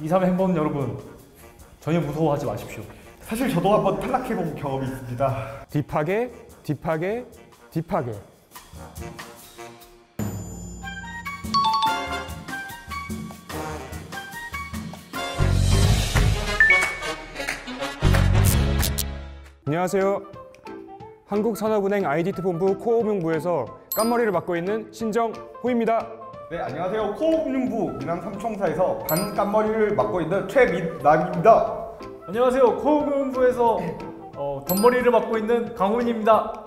23 행본 여러분, 전혀 무서워하지 마십시오. 사실 저도 한번 탈락해본 경험이 있습니다. 딥하게, 딥하게, 딥하게. 안녕하세요. 한국산업은행 IDT본부 코어금융부에서 깜머리를 맡고 있는 신정호입니다. 네, 안녕하세요. 코어금융부 민항삼총사에서 반깜머리를 맡고 있는 최민남입니다. 안녕하세요. 코어금융부에서 덤머리를 맡고 있는 강훈입니다.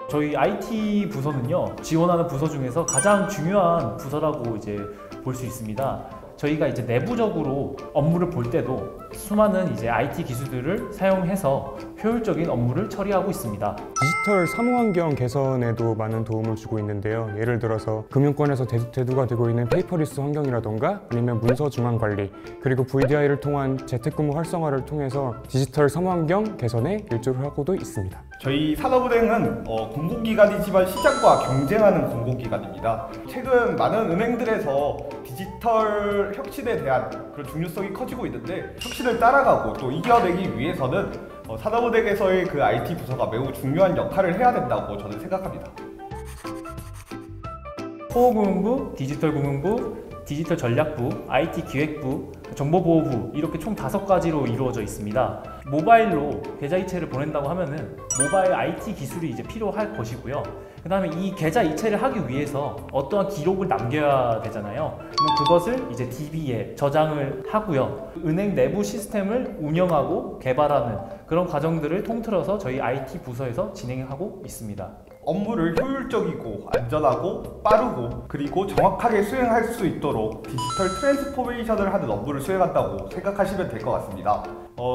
저희 IT 부서는요, 지원하는 부서 중에서 가장 중요한 부서라고 이제 볼 수 있습니다. 저희가 이제 내부적으로 업무를 볼 때도 수많은 이제 IT 기술들을 사용해서 효율적인 업무를 처리하고 있습니다. 디지털 사무환경 개선에도 많은 도움을 주고 있는데요. 예를 들어서 금융권에서 대두가 되고 있는 페이퍼리스 환경이라던가 아니면 문서 중앙 관리, 그리고 VDI를 통한 재택근무 활성화를 통해서 디지털 사무환경 개선에 일조를 하고도 있습니다. 저희 산업은행은 공공기관이지만 시장과 경쟁하는 공공기관입니다. 최근 많은 은행들에서 디지털 혁신에 대한 그런 중요성이 커지고 있는데, 혁신을 따라가고 또 이겨내기 위해서는 산업은행에서의 그 IT 부서가 매우 중요한 역할을 해야 된다고 저는 생각합니다. 코어금융부, 디지털금융부, 디지털전략부, IT기획부, 정보보호부, 이렇게 총 5가지로 이루어져 있습니다. 모바일로 계좌이체를 보낸다고 하면은 모바일 IT 기술이 이제 필요할 것이고요. 그 다음에 이 계좌 이체를 하기 위해서 어떠한 기록을 남겨야 되잖아요. 그럼 그것을 이제 DB에 저장을 하고요. 은행 내부 시스템을 운영하고 개발하는 그런 과정들을 통틀어서 저희 IT 부서에서 진행하고 있습니다. 업무를 효율적이고 안전하고 빠르고 그리고 정확하게 수행할 수 있도록 디지털 트랜스포메이션을 하는 업무를 수행한다고 생각하시면 될 것 같습니다.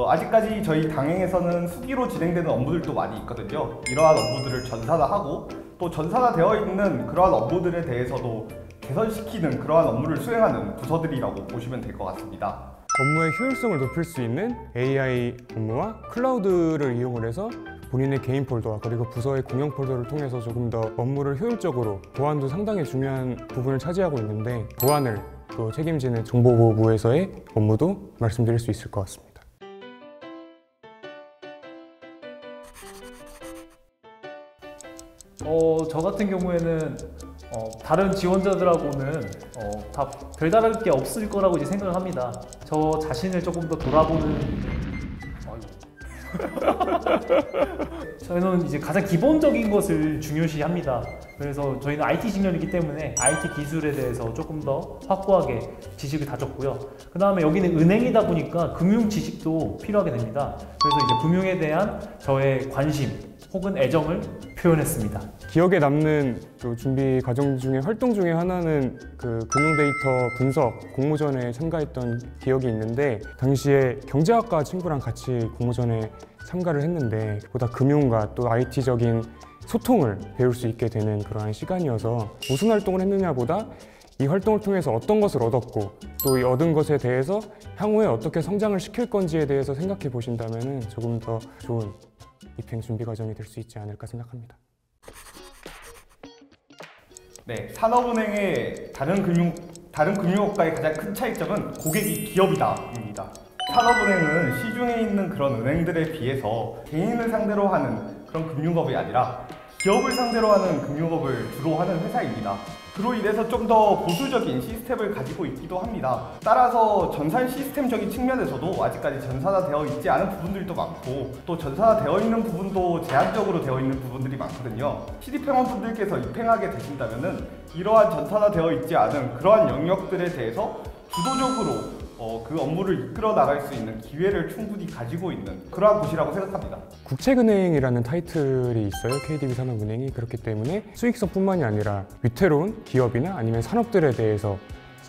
아직까지 저희 당행에서는 수기로 진행되는 업무들도 많이 있거든요. 이러한 업무들을 전산화하고 또 전산화되어 있는 그러한 업무들에 대해서도 개선시키는 그러한 업무를 수행하는 부서들이라고 보시면 될 것 같습니다. 업무의 효율성을 높일 수 있는 AI 업무와 클라우드를 이용을 해서 본인의 개인 폴더와 그리고 부서의 공용 폴더를 통해서 조금 더 업무를 효율적으로, 보안도 상당히 중요한 부분을 차지하고 있는데, 보안을 또 책임지는 정보보호부에서의 업무도 말씀드릴 수 있을 것 같습니다. 저 같은 경우에는 다른 지원자들하고는 다 별다를 게 없을 거라고 이제 생각을 합니다. 저 자신을 조금 더 돌아보는 저희는 이제 가장 기본적인 것을 중요시합니다. 그래서 저희는 IT 직렬이기 때문에 IT 기술에 대해서 조금 더 확고하게 지식을 다졌고요. 그 다음에 여기는 은행이다 보니까 금융 지식도 필요하게 됩니다. 그래서 이제 금융에 대한 저의 관심 혹은 애정을 표현했습니다. 기억에 남는 또 준비 과정 중에 활동 중에 하나는 그 금융 데이터 분석 공모전에 참가했던 기억이 있는데, 당시에 경제학과 친구랑 같이 공모전에 참가를 했는데 보다 금융과 또 IT적인 소통을 배울 수 있게 되는 그러한 시간이어서 무슨 활동을 했느냐보다 이 활동을 통해서 어떤 것을 얻었고 또 이 얻은 것에 대해서 향후에 어떻게 성장을 시킬 건지에 대해서 생각해 보신다면 조금 더 좋은 입행 준비 과정이 될 수 있지 않을까 생각합니다. 네, 산업은행의 다른 금융업과의 가장 큰 차이점은 고객이 기업이다입니다. 산업은행은 시중에 있는 그런 은행들에 비해서 개인을 상대로 하는 그런 금융업이 아니라 기업을 상대로 하는 금융업을 주로 하는 회사입니다. 그로 인해서 좀 더 보수적인 시스템을 가지고 있기도 합니다. 따라서 전산 시스템적인 측면에서도 아직까지 전산화되어 있지 않은 부분들도 많고, 또 전산화되어 있는 부분도 제한적으로 되어 있는 부분들이 많거든요. 신입행원분들께서 입행하게 되신다면 이러한 전산화되어 있지 않은 그러한 영역들에 대해서 주도적으로 그 업무를 이끌어 나갈 수 있는 기회를 충분히 가지고 있는 그러한 곳이라고 생각합니다. 국책은행이라는 타이틀이 있어요. KDB 산업은행이. 그렇기 때문에 수익성뿐만이 아니라 위태로운 기업이나 아니면 산업들에 대해서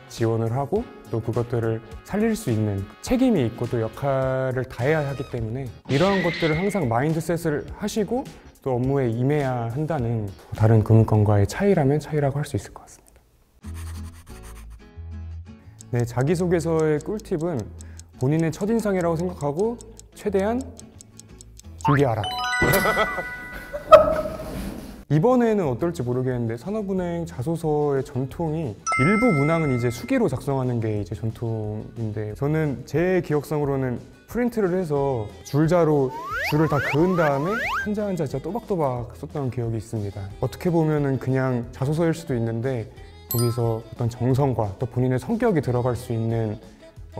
지원을 하고 또 그것들을 살릴 수 있는 책임이 있고 또 역할을 다해야 하기 때문에 이러한 것들을 항상 마인드셋을 하시고 또 업무에 임해야 한다는 다른 금융권과의 차이라면 차이라고 할 수 있을 것 같습니다. 네, 자기소개서의 꿀팁은 본인의 첫인상이라고 생각하고 최대한 준비하라. 이번에는 어떨지 모르겠는데 산업은행 자소서의 전통이 일부 문항은 이제 수기로 작성하는 게 이제 전통인데, 저는 제 기억상으로는 프린트를 해서 줄자로 줄을 다 그은 다음에 한자 한자 진짜 또박또박 썼던 기억이 있습니다. 어떻게 보면은 그냥 자소서일 수도 있는데 거기서 어떤 정성과 또 본인의 성격이 들어갈 수 있는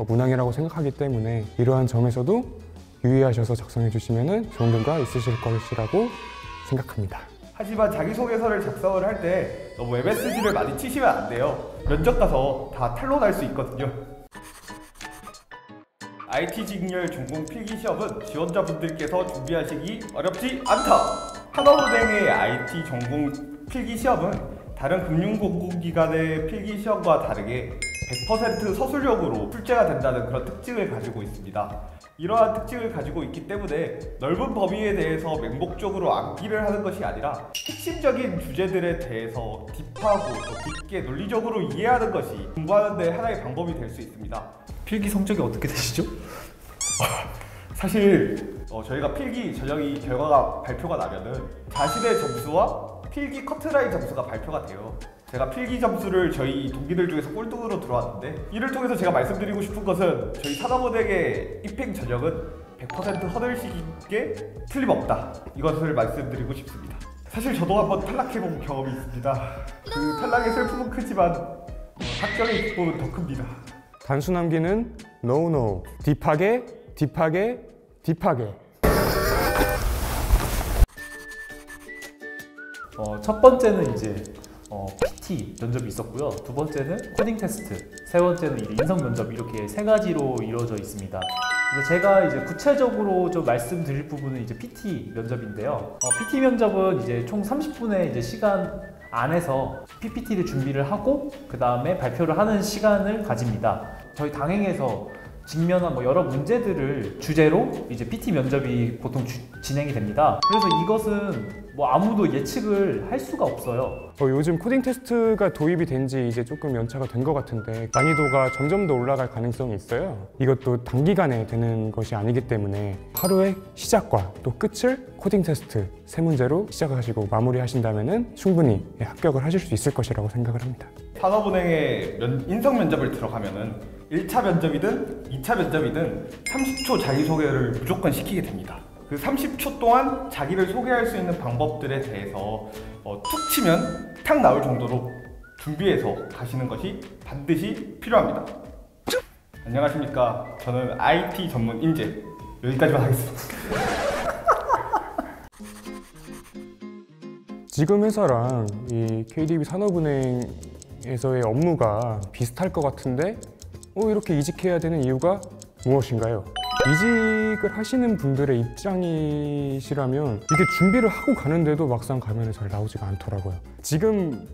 문항이라고 생각하기 때문에 이러한 점에서도 유의하셔서 작성해 주시면 좋은 결과 있으실 것이라고 생각합니다. 하지만 자기소개서를 작성을 할 때 너무 MSG를 많이 치시면 안 돼요. 면접 가서 다 탄로 날 수 있거든요. IT 직렬 전공 필기 시험은 지원자분들께서 준비하시기 어렵지 않다. 산업은행의 IT 전공 필기 시험은 다른 금융공공기관의 필기 시험과 다르게 100% 서술형으로 출제가 된다는 그런 특징을 가지고 있습니다. 이러한 특징을 가지고 있기 때문에 넓은 범위에 대해서 맹목적으로 암기를 하는 것이 아니라 핵심적인 주제들에 대해서 딥하고 더 깊게 논리적으로 이해하는 것이 공부하는 데 하나의 방법이 될 수 있습니다. 필기 성적이 어떻게 되시죠? 사실 저희가 필기 전형이 결과가 발표가 나면은 자신의 점수와 필기 커트라인 점수가 발표가 돼요. 제가 필기 점수를 저희 동기들 중에서 꼴등으로 들어왔는데, 이를 통해서 제가 말씀드리고 싶은 것은 저희 산업은행의 입행 전형은 100% 허들식이게 틀림없다, 이것을 말씀드리고 싶습니다. 사실 저도 한번 탈락해본 경험이 있습니다. 그 탈락의 슬픔은 크지만 합격의 기쁨은 더 큽니다. 단수 남기는 no, 딥하게, 딥하게, 딥하게. 첫 번째는 이제 PT 면접이 있었고요. 두 번째는 코딩 테스트, 세 번째는 이제 인성 면접, 이렇게 세 가지로 이루어져 있습니다. 이제 제가 이제 구체적으로 좀 말씀드릴 부분은 이제 PT 면접인데요. PT 면접은 이제 총 30분의 이제 시간 안에서 PPT를 준비를 하고 그 다음에 발표를 하는 시간을 가집니다. 저희 당행에서 직면한 여러 문제들을 주제로 이제 PT 면접이 보통 진행이 됩니다. 그래서 이것은 아무도 예측을 할 수가 없어요. 요즘 코딩 테스트가 도입이 된 지 이제 조금 연차가 된 것 같은데 난이도가 점점 더 올라갈 가능성이 있어요. 이것도 단기간에 되는 것이 아니기 때문에 하루의 시작과 또 끝을 코딩 테스트 3문제로 시작하시고 마무리하신다면 충분히 합격을 하실 수 있을 것이라고 생각을 합니다. 산업은행에 인성 면접을 들어가면은 1차 면접이든 2차 면접이든 30초 자기소개를 무조건 시키게 됩니다. 그 30초 동안 자기를 소개할 수 있는 방법들에 대해서 툭 치면 탁 나올 정도로 준비해서 가시는 것이 반드시 필요합니다. 안녕하십니까. 저는 IT 전문 인재. 여기까지만 하겠습니다. 지금 회사랑 이 KDB 산업은행에서의 업무가 비슷할 것 같은데 이렇게 이직해야 되는 이유가 무엇인가요? 이직을 하시는 분들의 입장이시라면 이게 준비를 하고 가는데도 막상 가면 잘 나오지가 않더라고요. 지금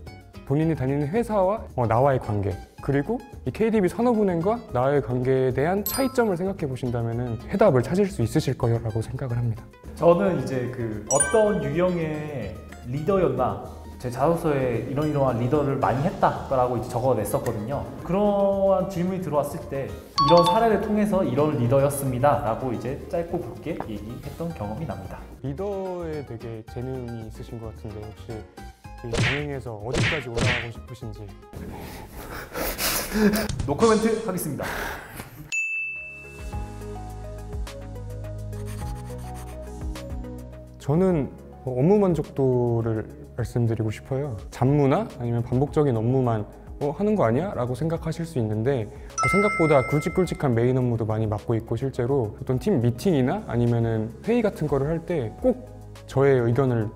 본인이 다니는 회사와 나와의 관계, 그리고 이 KDB 산업은행과 나의 관계에 대한 차이점을 생각해 보신다면 해답을 찾을 수 있으실 거라고 생각을 합니다. 저는 이제 어떤 유형의 리더였나, 제 자소서에 이러한 리더를 많이 했다라고 이제 적어냈었거든요. 그러한 질문이 들어왔을 때 이런 사례를 통해서 이런 리더였습니다 라고 이제 짧고 굵게 얘기했던 경험이 납니다. 리더에 되게 재능이 있으신 것 같은데 혹시 이 당행에서 어디까지 올라가고 싶으신지. 노코멘트 하겠습니다. 저는 업무 만족도를 말씀드리고 싶어요. 잡무나 아니면 반복적인 업무만 하는 거 아니야? 라고 생각하실 수 있는데 생각보다 굵직굵직한 메인 업무도 많이 맡고 있고, 실제로 어떤 팀 미팅이나 아니면은 회의 같은 거를 할 때 꼭 저의 의견을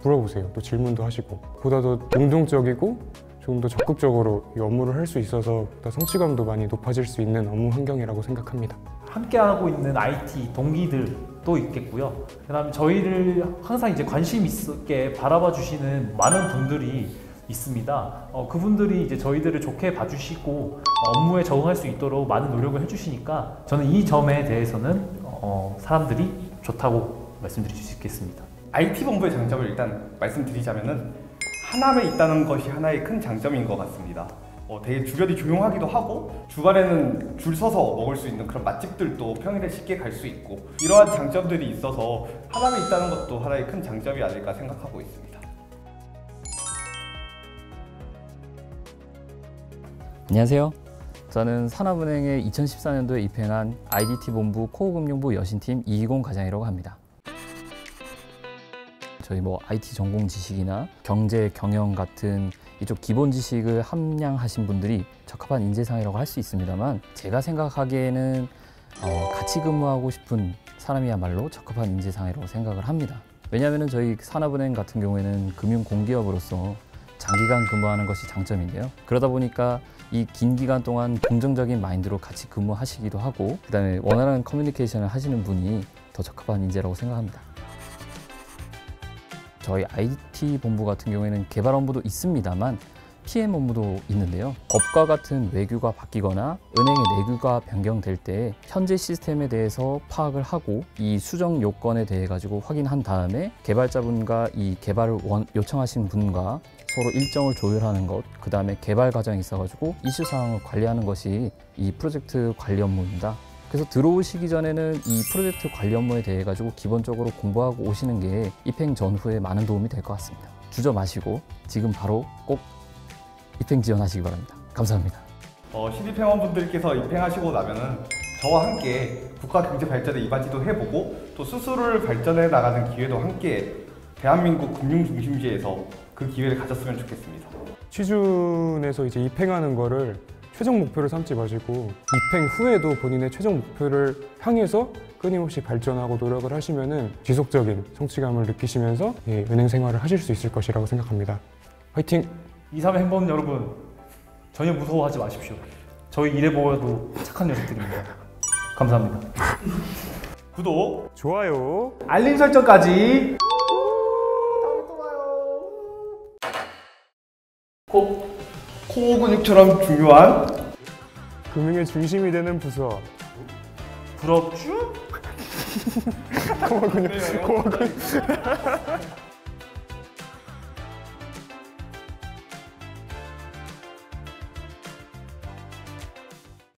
물어보세요. 또 질문도 하시고, 보다 더 능동적이고 좀 더 적극적으로 이 업무를 할 수 있어서 보다 성취감도 많이 높아질 수 있는 업무 환경이라고 생각합니다. 함께하고 있는 IT 동기들도 있겠고요. 그다음에 저희를 항상 이제 관심 있게 바라봐 주시는 많은 분들이 있습니다. 그분들이 이제 저희들을 좋게 봐주시고 업무에 적응할 수 있도록 많은 노력을 해주시니까 저는 이 점에 대해서는 사람들이 좋다고 말씀드릴 수 있겠습니다. IT본부의 장점을 일단 말씀드리자면은 하남에 있다는 것이 하나의 큰 장점인 것 같습니다. 되게 주변이 조용하기도 하고 주말에는 줄 서서 먹을 수 있는 그런 맛집들도 평일에 쉽게 갈 수 있고, 이러한 장점들이 있어서 하남에 있다는 것도 하나의 큰 장점이 아닐까 생각하고 있습니다. 안녕하세요. 저는 산업은행에 2014년도에 입행한 IDT 본부 코어금융부 여신팀 이희공 과장이라고 합니다. 저희 IT 전공 지식이나 경제, 경영 같은 이쪽 기본 지식을 함량하신 분들이 적합한 인재상이라고 할 수 있습니다만, 제가 생각하기에는 같이 근무하고 싶은 사람이야말로 적합한 인재상이라고 생각을 합니다. 왜냐하면 저희 산업은행 같은 경우에는 금융 공기업으로서 장기간 근무하는 것이 장점인데요. 그러다 보니까 이 긴 기간 동안 긍정적인 마인드로 같이 근무하시기도 하고, 그다음에 원활한 커뮤니케이션을 하시는 분이 더 적합한 인재라고 생각합니다. 저희 IT 본부 같은 경우에는 개발 업무도 있습니다만 PM 업무도 있는데요. 법과 같은 외규가 바뀌거나 은행의 내규가 변경될 때 현재 시스템에 대해서 파악을 하고 이 수정 요건에 대해 가지고 확인한 다음에 개발자분과 이 개발을 요청하신 분과 서로 일정을 조율하는 것, 그 다음에 개발 과정이 있어가지고 이슈 사항을 관리하는 것이 이 프로젝트 관리 업무입니다. 그래서 들어오시기 전에는 이 프로젝트 관리 업무에 대해 가지고 기본적으로 공부하고 오시는 게 입행 전후에 많은 도움이 될 것 같습니다. 주저 마시고 지금 바로 꼭 입행 지원하시기 바랍니다. 감사합니다. 신입 회원분들께서 입행하시고 나면은 저와 함께 국가 경제 발전에 이바지도 해보고 또 스스로를 발전해 나가는 기회도 함께 대한민국 금융 중심지에서 그 기회를 가졌으면 좋겠습니다. 취준에서 이제 입행하는 거를 최종 목표를 삼지 마시고 입행 후에도 본인의 최종 목표를 향해서 끊임없이 발전하고 노력을 하시면은 지속적인 성취감을 느끼시면서 은행 생활을 하실 수 있을 것이라고 생각합니다. 화이팅! 23 행본 여러분, 전혀 무서워하지 마십시오. 저희 이래 보여도 착한 녀석들입니다. 감사합니다. 구독, 좋아요. 알림 설정까지. 꼭 코어 근육처럼 중요한 금융의 중심이 되는 부서. 부럽죠? 코어 근육.